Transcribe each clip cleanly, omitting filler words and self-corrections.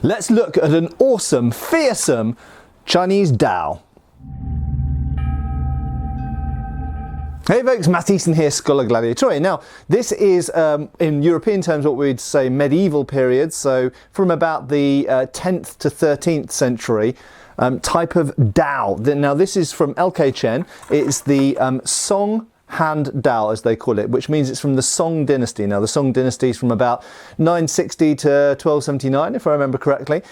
Let's look at an awesome, fearsome Chinese Dao. Hey folks, Matt Easton here, Schola Gladiatoria. Now, this is, in European terms, what we'd say medieval period, so from about the 10th to 13th century type of Dao. Now, this is from LK Chen. It's the Song Hand Dao, as they call it, which means it's from the Song Dynasty. Now, the Song Dynasty is from about 960 to 1279, if I remember correctly.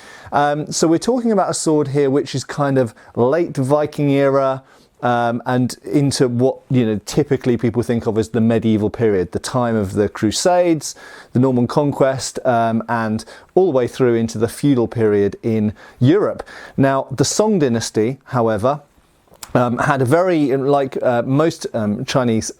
So we're talking about a sword here which is kind of late Viking era, and into what typically people think of as the medieval period, the time of the Crusades, the Norman conquest, and all the way through into the feudal period in Europe. Now, the Song Dynasty, however, had a very, like most Chinese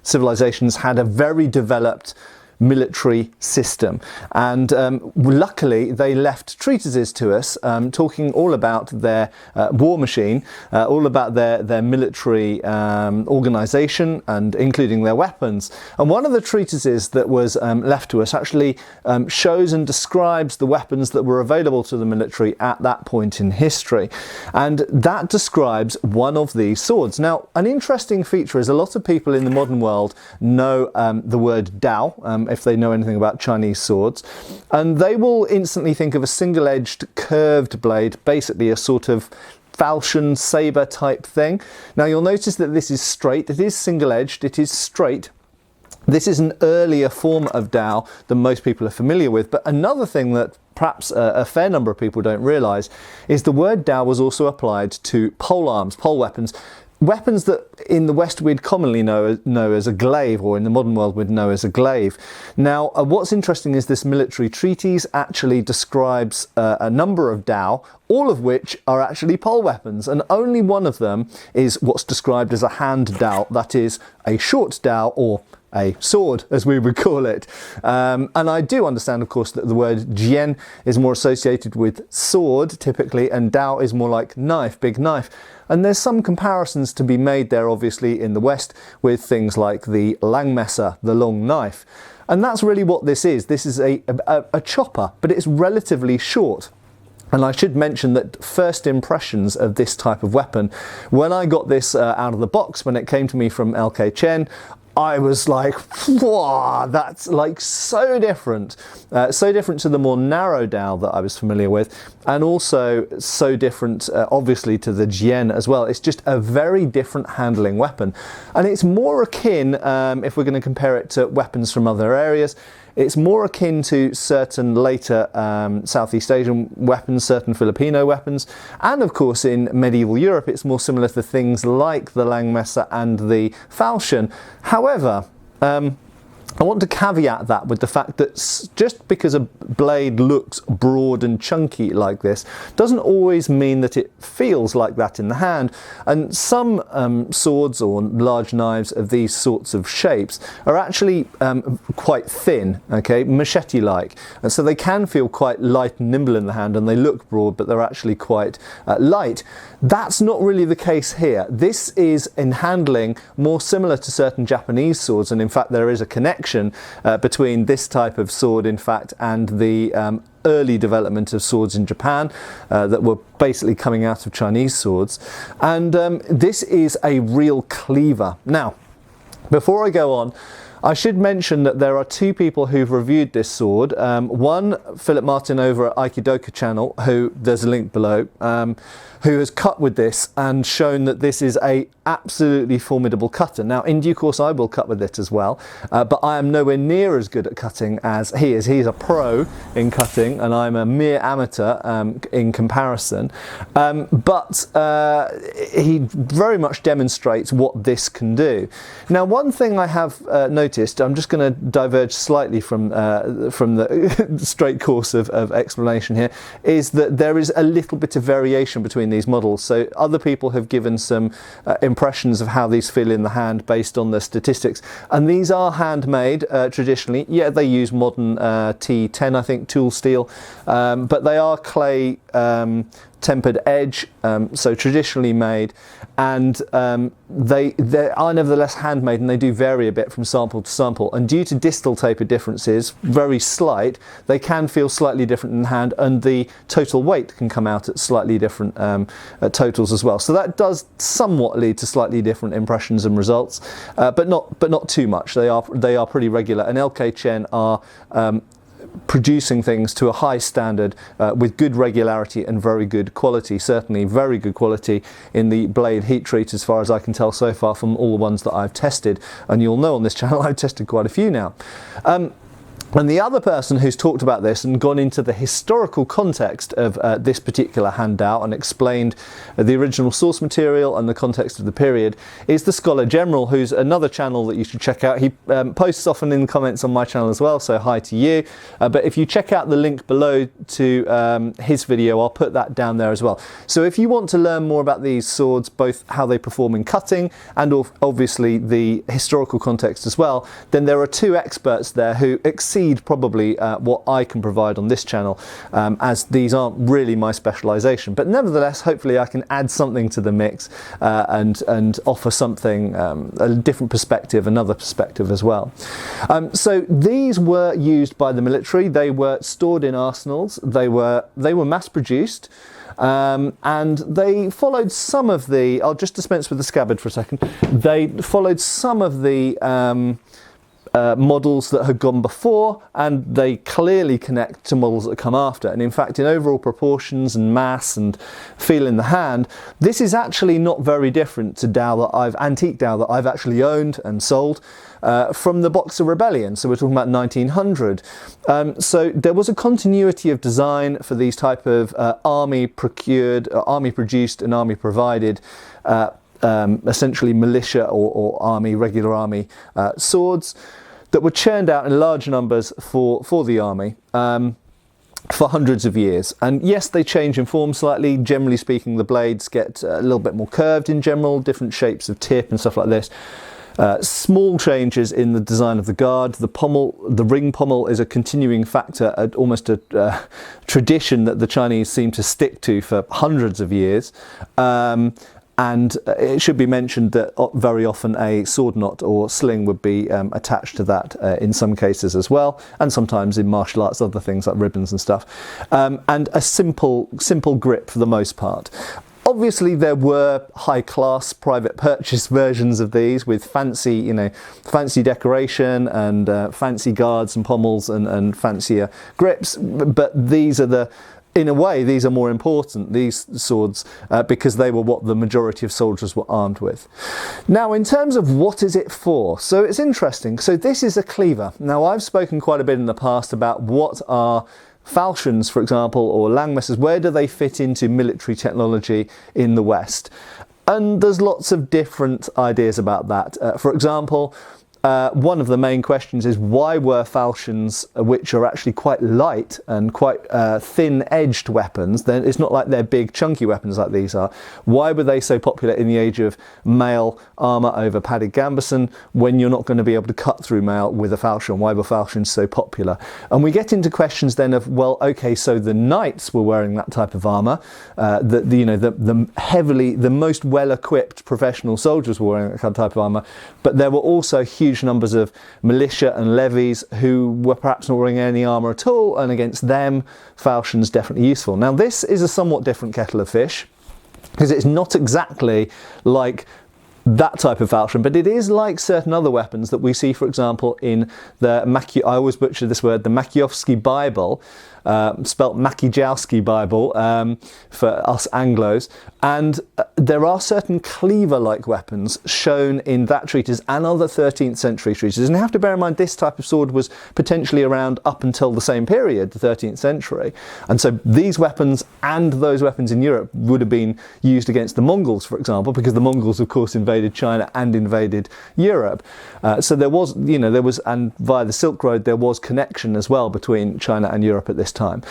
civilizations, had a very developed military system, and luckily they left treatises to us talking all about their war machine, all about their military organization, and including their weapons. And one of the treatises that was left to us actually shows and describes the weapons that were available to the military at that point in history, and that describes one of these swords. Now, an interesting feature is a lot of people in the modern world know the word Dao, if they know anything about Chinese swords, and they will instantly think of a single-edged curved blade, basically a sort of falchion saber type thing. Now, you'll notice that this is straight. It is single-edged, it is straight. This is an earlier form of Dao than most people are familiar with. But another thing that perhaps a fair number of people don't realise is the word Dao was also applied to pole arms, pole weapons. Weapons that in the West we'd commonly know as a glaive, or in the modern world we'd know as a glaive. Now, what's interesting is this military treatise actually describes a number of Dao, all of which are actually pole weapons, and only one of them is what's described as a hand Dao, that is a short Dao, or a sword, as we would call it. And I do understand, of course, that the word jian is more associated with sword, typically, and Dao is more like knife, big knife. And there's some comparisons to be made there, obviously, in the West, with things like the Langmesser, the long knife. And that's really what this is. This is a chopper, but it's relatively short. And I should mention that first impressions of this type of weapon, when I got this out of the box, when it came to me from LK Chen, I was like, wow, that's like so different to the more narrow Dao that I was familiar with, and also so different, obviously, to the Jian as well. It's just a very different handling weapon, and it's more akin, if we're going to compare it to weapons from other areas, it's more akin to certain later Southeast Asian weapons, certain Filipino weapons, and of course in medieval Europe it's more similar to things like the Langmesser and the falchion. However, I want to caveat that with the fact that just because a blade looks broad and chunky like this doesn't always mean that it feels like that in the hand. And some swords or large knives of these sorts of shapes are actually quite thin, okay, machete-like. And so they can feel quite light and nimble in the hand, and they look broad, but they're actually quite light. That's not really the case here. This is, in handling, more similar to certain Japanese swords, and in fact there is a connection between this type of sword, in fact, and the early development of swords in Japan that were basically coming out of Chinese swords. And this is a real cleaver. Now, before I go on, I should mention that there are two people who've reviewed this sword. One, Philip Martin over at Aikidoka channel, who there's a link below, who has cut with this and shown that this is a absolutely formidable cutter. Now, in due course, I will cut with it as well, but I am nowhere near as good at cutting as he is. He's a pro in cutting, and I'm a mere amateur in comparison. But he very much demonstrates what this can do. Now, one thing I have noticed, I'm just going to diverge slightly from the straight course of explanation here, is that there is a little bit of variation between these models. So other people have given some impressions of how these feel in the hand based on the statistics, and these are handmade traditionally. Yeah, they use modern T10, I think, tool steel, but they are clay tempered edge, so traditionally made, and they are nevertheless handmade, and they do vary a bit from sample to sample, and due to distal taper differences, very slight, they can feel slightly different in hand, and the total weight can come out at slightly different totals as well. So that does somewhat lead to slightly different impressions and results, but not too much. They are pretty regular, and LK Chen are producing things to a high standard with good regularity and very good quality. Certainly very good quality in the blade heat treat, as far as I can tell so far from all the ones that I've tested, and you'll know on this channel I've tested quite a few now. And the other person who's talked about this and gone into the historical context of this particular handout and explained the original source material and the context of the period is the Scholar General, who's another channel that you should check out. He posts often in the comments on my channel as well, so hi to you. But if you check out the link below to his video, I'll put that down there as well. So if you want to learn more about these swords, both how they perform in cutting and obviously the historical context as well, then there are two experts there who exceed probably what I can provide on this channel, as these aren't really my specialisation. But nevertheless, hopefully I can add something to the mix and offer something, a different perspective, another perspective as well. So these were used by the military. They were stored in arsenals. They were mass produced. And they followed some of the, I'll just dispense with the scabbard for a second. They followed some of the models that had gone before, and they clearly connect to models that come after. And in fact, in overall proportions and mass and feel in the hand, this is actually not very different to antique Dao that I've actually owned and sold from the Boxer Rebellion. So we're talking about 1900. So there was a continuity of design for these type of army produced and army provided essentially militia or army, regular army swords that were churned out in large numbers for the army for hundreds of years. And yes, they change in form slightly. Generally speaking, the blades get a little bit more curved in general, different shapes of tip and stuff like this. Small changes in the design of the guard. The ring pommel is a continuing factor, almost a tradition that the Chinese seem to stick to for hundreds of years. And it should be mentioned that very often a sword knot or sling would be attached to that in some cases as well, and sometimes in martial arts, other things like ribbons and stuff. And a simple grip for the most part. Obviously, there were high-class private purchase versions of these with fancy decoration and fancy guards and pommels and fancier grips. But these are in a way, these are more important, these swords, because they were what the majority of soldiers were armed with. Now, in terms of what is it for? So it's interesting. So this is a cleaver. Now, I've spoken quite a bit in the past about what are falchions, for example, or langmessers. Where do they fit into military technology in the West? And there's lots of different ideas about that. For example, one of the main questions is, why were falchions, which are actually quite light and quite thin-edged weapons, then it's not like they're big chunky weapons like these are, why were they so popular in the age of mail armour over padded gambeson when you're not going to be able to cut through mail with a falchion? Why were falchions so popular? And we get into questions then of, well, okay, so the knights were wearing that type of armour, the most well-equipped professional soldiers were wearing that type of armour, but there were also huge numbers of militia and levies who were perhaps not wearing any armour at all, and against them falchions definitely useful. Now this is a somewhat different kettle of fish, because it's not exactly like that type of falchion, but it is like certain other weapons that we see, for example, in the I always butcher this word, the Makiowski Bible, spelt Makijowski Bible for us Anglos, and there are certain cleaver-like weapons shown in that treatise and other 13th century treatises. And you have to bear in mind this type of sword was potentially around up until the same period, the 13th century, and so these weapons and those weapons in Europe would have been used against the Mongols, for example, because the Mongols of course invaded China and invaded Europe. So there was, and via the Silk Road there was connection as well between China and Europe at this time.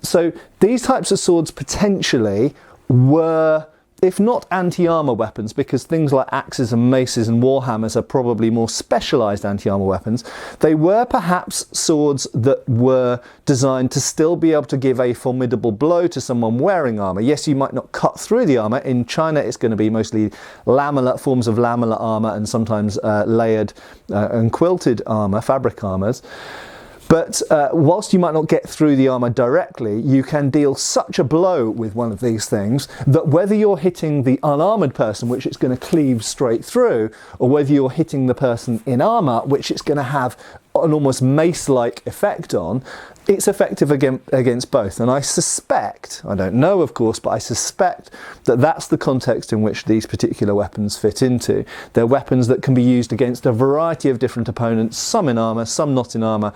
So these types of swords potentially were if not anti-armour weapons, because things like axes and maces and warhammers are probably more specialised anti-armour weapons, they were perhaps swords that were designed to still be able to give a formidable blow to someone wearing armour. Yes, you might not cut through the armour. In China, it's going to be mostly forms of lamellar armour and sometimes layered and quilted armour, fabric armours. But whilst you might not get through the armour directly, you can deal such a blow with one of these things that whether you're hitting the unarmoured person, which it's going to cleave straight through, or whether you're hitting the person in armour, which it's going to have an almost mace-like effect on, it's effective against both. And I suspect, I don't know of course, but I suspect that that's the context in which these particular weapons fit into. They're weapons that can be used against a variety of different opponents, some in armour, some not in armour,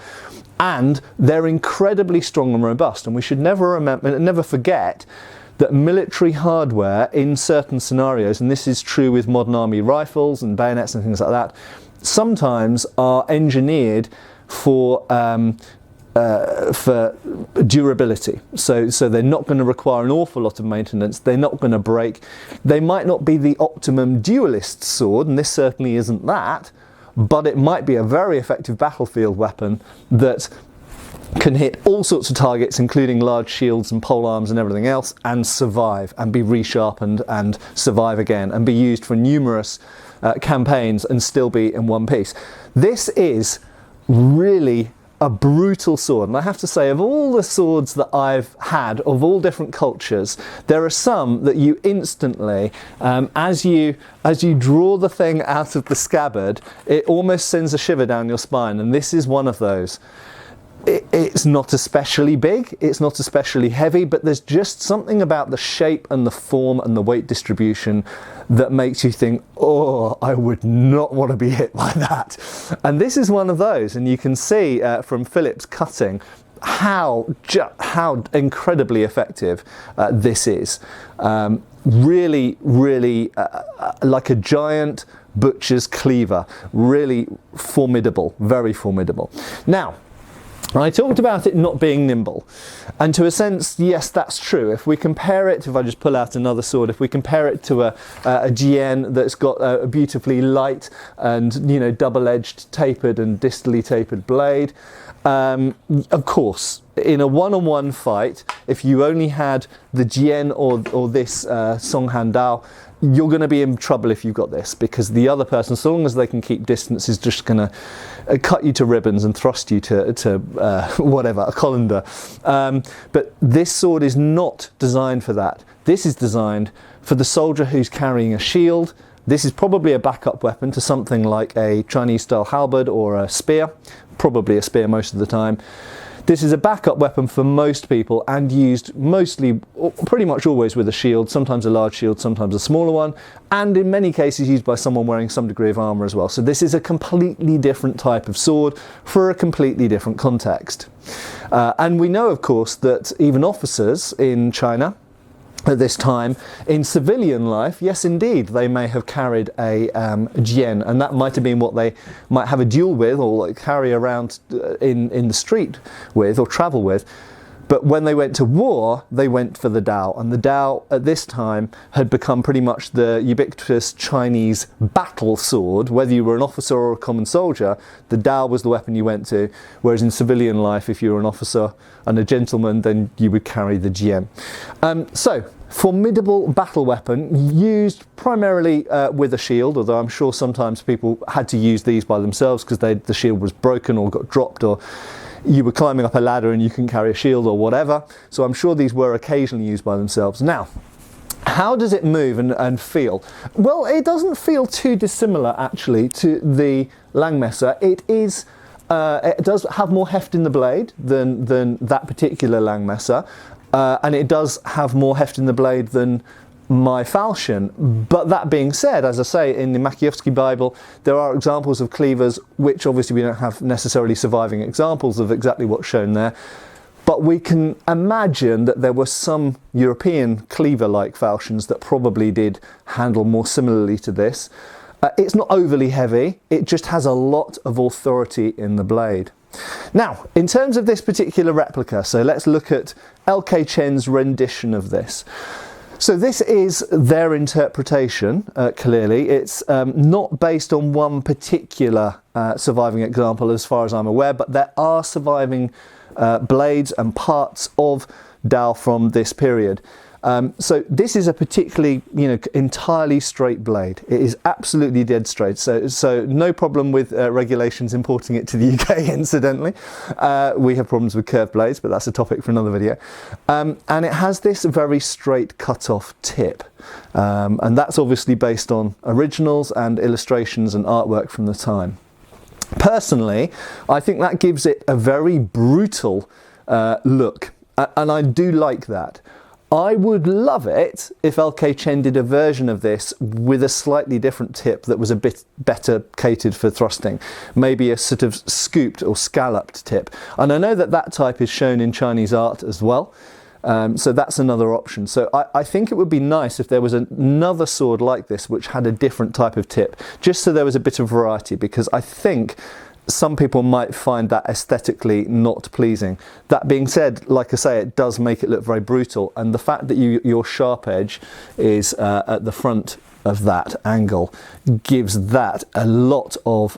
and they're incredibly strong and robust. And we should never forget that military hardware in certain scenarios, and this is true with modern army rifles and bayonets and things like that, sometimes are engineered for durability. So they're not going to require an awful lot of maintenance. They're not going to break. They might not be the optimum duelist sword, and this certainly isn't that, but it might be a very effective battlefield weapon that can hit all sorts of targets, including large shields and pole arms and everything else, and survive and be resharpened and survive again and be used for numerous campaigns and still be in one piece. This is really a brutal sword, and I have to say, of all the swords that I've had of all different cultures, there are some that you instantly, as you draw the thing out of the scabbard, it almost sends a shiver down your spine, and this is one of those. It's not especially big, it's not especially heavy, but there's just something about the shape and the form and the weight distribution that makes you think, oh, I would not want to be hit by that. And this is one of those, and you can see from Philip's cutting how incredibly effective this is. Really like a giant butcher's cleaver. Really formidable, very formidable. Now, I talked about it not being nimble, and to a sense, yes, that's true. If we compare it, if I just pull out another sword, if we compare it to a jian that's got a beautifully light and, you know, double-edged tapered and distally tapered blade, of course, in a one-on-one fight, if you only had the jian or this Song Dynasty, you're going to be in trouble if you've got this, because the other person, so long as they can keep distance, is just going to cut you to ribbons and thrust you to whatever, a colander. But this sword is not designed for that. This is designed for the soldier who's carrying a shield. This is probably a backup weapon to something like a Chinese-style halberd or a spear, probably a spear most of the time. This is a backup weapon for most people and used mostly, pretty much always with a shield, sometimes a large shield, sometimes a smaller one, and in many cases used by someone wearing some degree of armour as well. So this is a completely different type of sword for a completely different context. And we know, of course, that even officers in China at this time, in civilian life, yes indeed, they may have carried a jian, and that might have been what they might have a duel with, or like carry around in the street with, or travel with. But when they went to war, they went for the dao, and the dao at this time had become pretty much the ubiquitous Chinese battle sword. Whether you were an officer or a common soldier, the dao was the weapon you went to, whereas in civilian life, if you were an officer and a gentleman, then you would carry the jian. So, formidable battle weapon, used primarily with a shield, although I'm sure sometimes people had to use these by themselves because the shield was broken or got dropped, or you were climbing up a ladder and you couldn't carry a shield or whatever. So I'm sure these were occasionally used by themselves. Now, how does it move and feel? Well, it doesn't feel too dissimilar actually to the Langmesser. It does have more heft in the blade than that particular Langmesser, and it does have more heft in the blade than my falchion. But that being said, as I say, in the Makievsky Bible, there are examples of cleavers, which obviously we don't have necessarily surviving examples of exactly what's shown there. But we can imagine that there were some European cleaver-like falchions that probably did handle more similarly to this. It's not overly heavy, it just has a lot of authority in the blade. Now, in terms of this particular replica, so let's look at LK Chen's rendition of this. So this is their interpretation, clearly. It's not based on one particular surviving example as far as I'm aware, but there are surviving blades and parts of dowel from this period. So this is a particularly, entirely straight blade. It is absolutely dead straight. So no problem with regulations importing it to the UK, incidentally. We have problems with curved blades, but that's a topic for another video. And it has this very straight cut-off tip. And that's obviously based on originals and illustrations and artwork from the time. Personally, I think that gives it a very brutal look. And I do like that. I would love it if LK Chen did a version of this with a slightly different tip that was a bit better catered for thrusting. Maybe a sort of scooped or scalloped tip. And I know that that type is shown in Chinese art as well. So that's another option. So I think it would be nice if there was another sword like this which had a different type of tip, just so there was a bit of variety, because I think some people might find that aesthetically not pleasing. That being said, like I say, it does make it look very brutal, and the fact that your sharp edge is at the front of that angle gives that a lot of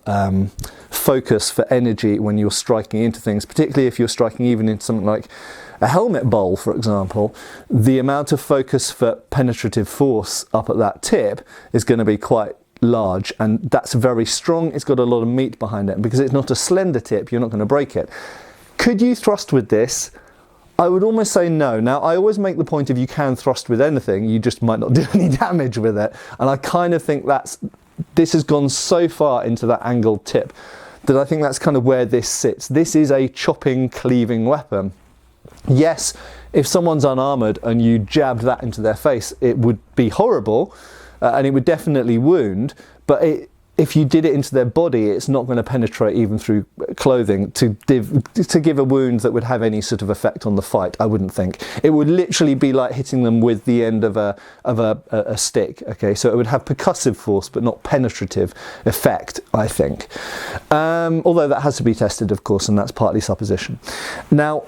focus for energy when you're striking into things, particularly if you're striking even into something like a helmet bowl, for example. The amount of focus for penetrative force up at that tip is going to be quite large, and that's very strong. It's got a lot of meat behind it, and because it's not a slender tip, you're not going to break it. Could you thrust with this? I would almost say no. Now, I always make the point, if you can thrust with anything, you just might not do any damage with it, and I kind of think this has gone so far into that angled tip that I think that's kind of where this sits. This is a chopping, cleaving weapon. Yes, if someone's unarmoured and you jabbed that into their face, it would be horrible, and it would definitely wound, but if you did it into their body, it's not going to penetrate even through clothing to give a wound that would have any sort of effect on the fight, I wouldn't think. It would literally be like hitting them with the end of a stick, okay? So it would have percussive force, but not penetrative effect, I think. Although that has to be tested, of course, and that's partly supposition. Now,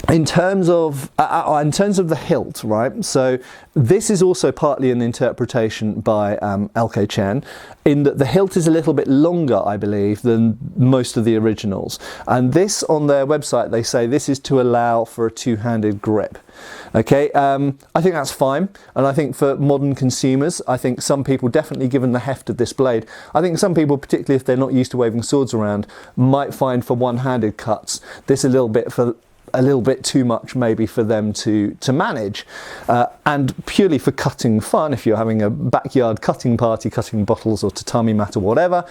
in terms of the hilt, right? So this is also partly an interpretation by LK Chen, in that the hilt is a little bit longer, I believe, than most of the originals. And this, on their website, they say this is to allow for a two-handed grip. Okay, I think that's fine, and I think for modern consumers, I think some people, definitely given the heft of this blade, I think some people, particularly if they're not used to waving swords around, might find for one-handed cuts this a little bit too much maybe for them to manage, and purely for cutting fun, if you're having a backyard cutting party, cutting bottles or tatami mat or whatever,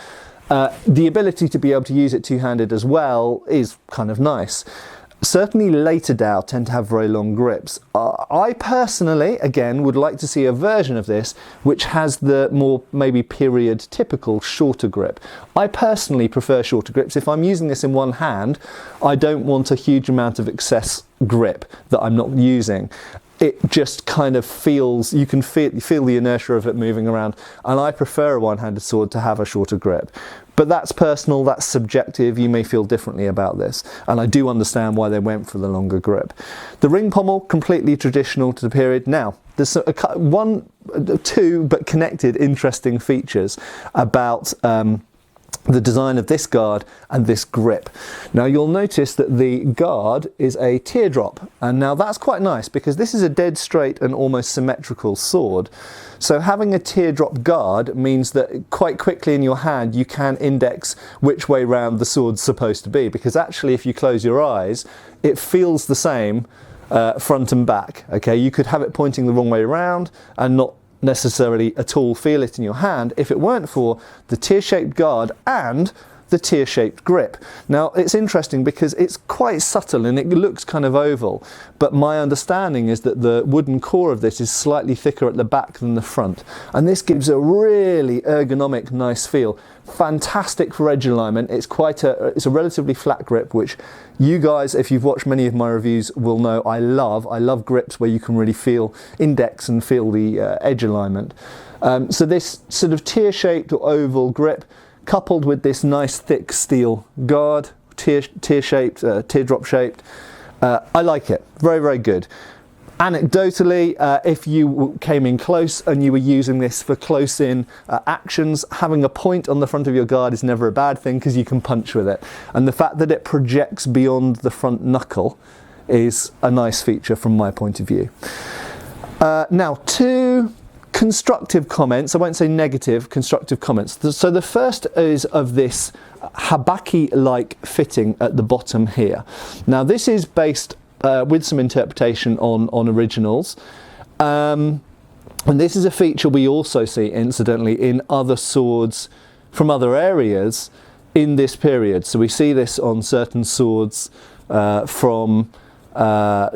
the ability to be able to use it two-handed as well is kind of nice. Certainly later dowel tend to have very long grips. I personally, again, would like to see a version of this which has the more maybe period typical shorter grip. I personally prefer shorter grips. If I'm using this in one hand, I don't want a huge amount of excess grip that I'm not using. It just kind of feels, you can feel the inertia of it moving around, and I prefer a one-handed sword to have a shorter grip. But that's personal, that's subjective, you may feel differently about this, and I do understand why they went for the longer grip. The ring pommel, completely traditional to the period. Now, there's two but connected interesting features about the design of this guard and this grip. Now you'll notice that the guard is a teardrop, and now that's quite nice because this is a dead straight and almost symmetrical sword. So having a teardrop guard means that quite quickly in your hand you can index which way round the sword's supposed to be, because actually if you close your eyes it feels the same front and back. Okay, you could have it pointing the wrong way around and not necessarily at all feel it in your hand if it weren't for the tear-shaped guard and the tear-shaped grip. Now it's interesting because it's quite subtle and it looks kind of oval, but my understanding is that the wooden core of this is slightly thicker at the back than the front, and this gives a really ergonomic, nice feel. Fantastic for edge alignment. It's a relatively flat grip, which you guys, if you've watched many of my reviews, will know I love. I love grips where you can really feel index and feel the edge alignment. So this sort of tear-shaped or oval grip, coupled with this nice thick steel guard, tear-shaped, teardrop shaped, I like it. Very, very good. Anecdotally, if you came in close and you were using this for close-in actions, having a point on the front of your guard is never a bad thing because you can punch with it. And the fact that it projects beyond the front knuckle is a nice feature from my point of view. Now, 2 constructive comments. I won't say negative, constructive comments. So the first is of this habaki-like fitting at the bottom here. Now, this is based with some interpretation on originals. And this is a feature we also see, incidentally, in other swords from other areas in this period. So we see this on certain swords from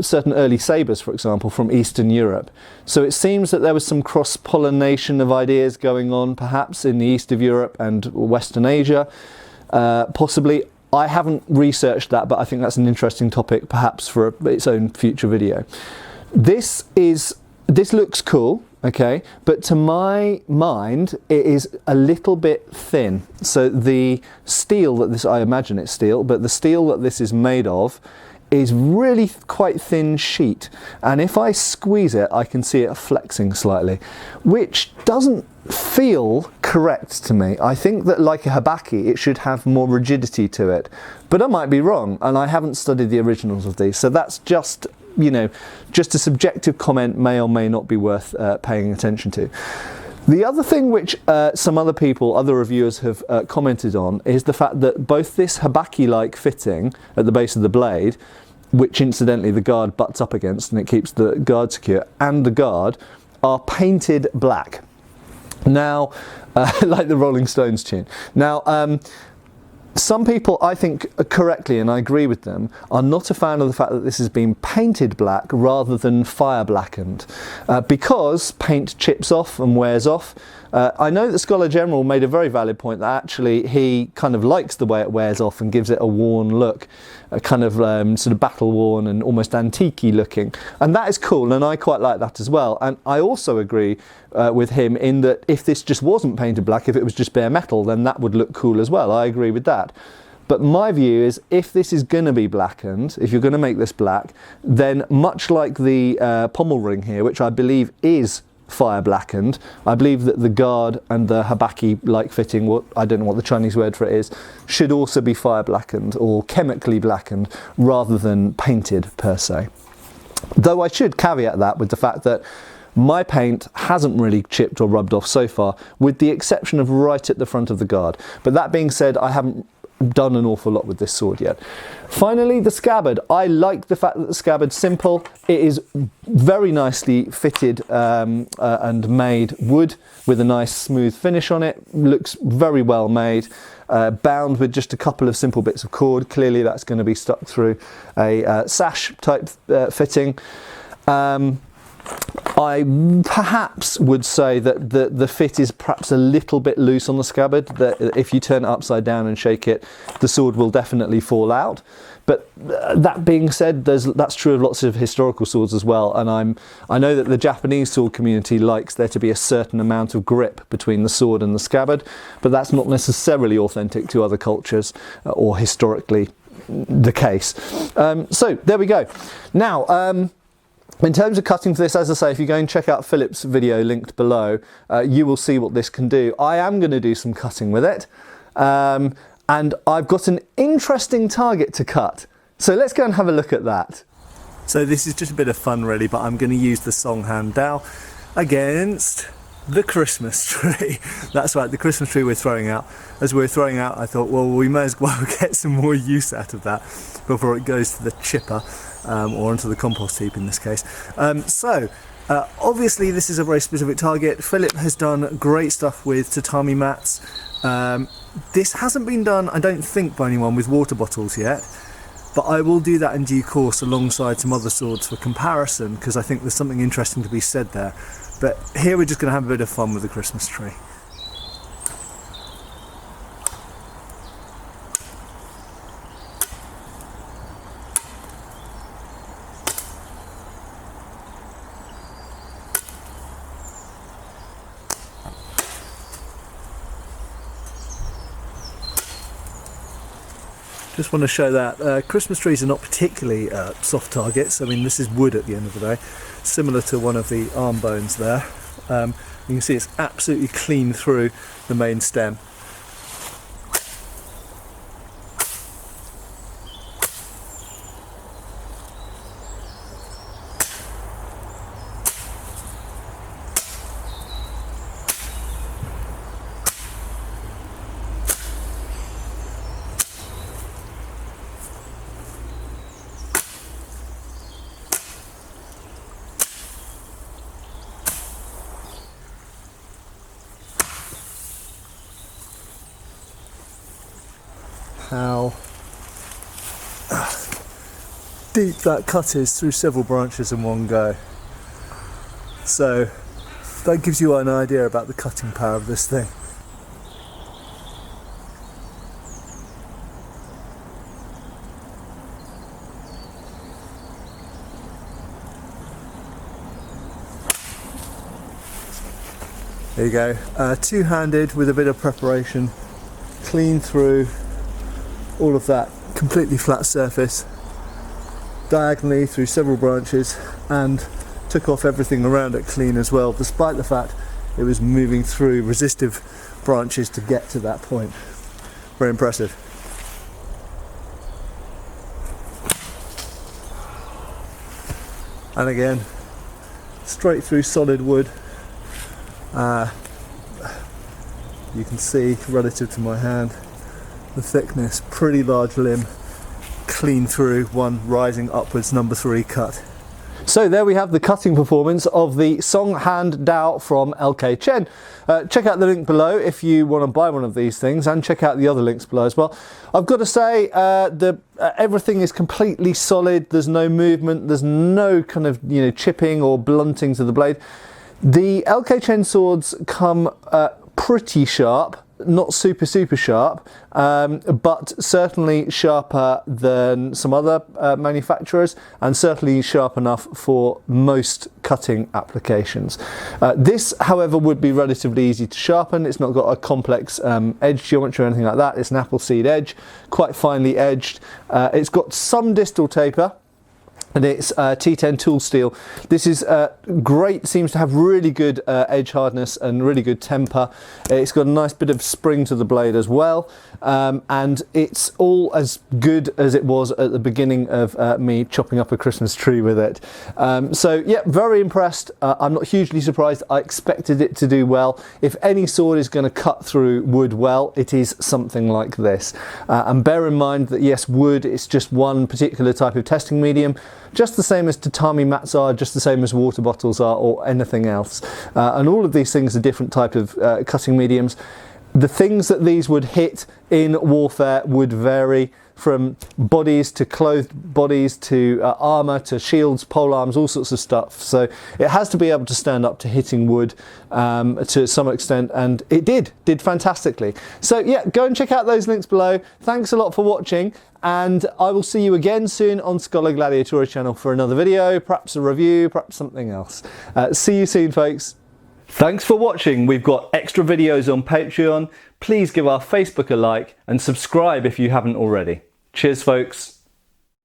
certain early sabres, for example, from Eastern Europe. So it seems that there was some cross-pollination of ideas going on, perhaps in the east of Europe and Western Asia, possibly. I haven't researched that, but I think that's an interesting topic, perhaps for its own future video. This looks cool, okay, but to my mind, it is a little bit thin. So the steel that this, I imagine it's steel, but the steel that this is made of is really quite thin sheet. And if I squeeze it, I can see it flexing slightly, which doesn't feel correct to me. I think that, like a habaki, it should have more rigidity to it, but I might be wrong, and I haven't studied the originals of these, so that's just, you know, just a subjective comment, may or may not be worth paying attention to. The other thing which some other people, other reviewers have commented on, is the fact that both this habaki-like fitting at the base of the blade, which incidentally the guard butts up against and it keeps the guard secure, and the guard are painted black. Now, like the Rolling Stones tune. Now, some people, I think correctly, and I agree with them, are not a fan of the fact that this has been painted black rather than fire blackened, because paint chips off and wears off. I know that Scholar General made a very valid point that actually he kind of likes the way it wears off and gives it a worn look, a kind of sort of battle worn and almost antique-y looking, and that is cool, and I quite like that as well. And I also agree with him in that if this just wasn't painted black, if it was just bare metal, then that would look cool as well. I agree with that. But my view is, if this is going to be blackened, if you're going to make this black, then much like the pommel ring here, which I believe is fire blackened, I believe that the guard and the habaki-like fitting, what I don't know what the Chinese word for it is, should also be fire blackened or chemically blackened rather than painted per se. Though I should caveat that with the fact that my paint hasn't really chipped or rubbed off so far, with the exception of right at the front of the guard. But that being said, I haven't done an awful lot with this sword yet. Finally, the scabbard. I like the fact that the scabbard's simple. It is very nicely fitted and made wood with a nice smooth finish on it. Looks very well made. Bound with just a couple of simple bits of cord. Clearly that's going to be stuck through a sash type fitting. I perhaps would say that the fit is perhaps a little bit loose on the scabbard, that if you turn it upside down and shake it, the sword will definitely fall out. But that being said, that's true of lots of historical swords as well, and I know that the Japanese sword community likes there to be a certain amount of grip between the sword and the scabbard, but that's not necessarily authentic to other cultures or historically the case. So there we go. Now, in terms of cutting for this, as I say, if you go and check out Philip's video linked below, you will see what this can do. I am going to do some cutting with it, and I've got an interesting target to cut. So let's go and have a look at that. So this is just a bit of fun really, but I'm going to use the Song Dao against the Christmas tree. That's right, the Christmas tree we're throwing out. As we're throwing out, I thought, well, we may as well get some more use out of that before it goes to the chipper. Or onto the compost heap in this case. Obviously this is a very specific target. Philip has done great stuff with tatami mats. This hasn't been done, I don't think, by anyone with water bottles yet, but I will do that in due course alongside some other swords for comparison, because I think there's something interesting to be said there. But here we're just going to have a bit of fun with the Christmas tree. Just want to show that Christmas trees are not particularly soft targets. I mean, this is wood at the end of the day, similar to one of the arm bones there. You can see it's absolutely clean through the main stem. How deep that cut is through several branches in one go. So that gives you an idea about the cutting power of this thing. There you go, two-handed with a bit of preparation, clean through all of that completely flat surface, diagonally through several branches, and took off everything around it clean as well, despite the fact it was moving through resistive branches to get to that point. Very impressive. And again, straight through solid wood. You can see, relative to my hand, the thickness, pretty large limb, clean through, one rising upwards, number 3 cut. So there we have the cutting performance of the Song Hand Dao from LK Chen. Check out the link below if you want to buy one of these things, and check out the other links below as well. I've got to say, everything is completely solid. There's no movement. There's no kind of chipping or blunting to the blade. The LK Chen swords come pretty sharp. Not super sharp, but certainly sharper than some other manufacturers, and certainly sharp enough for most cutting applications. This, however, would be relatively easy to sharpen. It's not got a complex edge geometry or anything like that. It's an apple seed edge, quite finely edged. It's got some distal taper, and it's T10 tool steel. This is great, seems to have really good edge hardness and really good temper. It's got a nice bit of spring to the blade as well, and it's all as good as it was at the beginning of me chopping up a Christmas tree with it. So yeah, very impressed. I'm not hugely surprised. I expected it to do well. If any sword is going to cut through wood well, it is something like this. And bear in mind that yes, wood is just one particular type of testing medium, just the same as tatami mats are, just the same as water bottles are, or anything else. And all of these things are different type of cutting mediums. The things that these would hit in warfare would vary, from bodies to clothed bodies to armour to shields, polearms, all sorts of stuff. So it has to be able to stand up to hitting wood to some extent, and it did fantastically. So yeah, go and check out those links below. Thanks a lot for watching, and I will see you again soon on Schola Gladiatoria channel for another video, perhaps a review, perhaps something else. See you soon, folks. Thanks for watching. We've got extra videos on Patreon. Please give our Facebook a like and subscribe if you haven't already. Cheers, folks.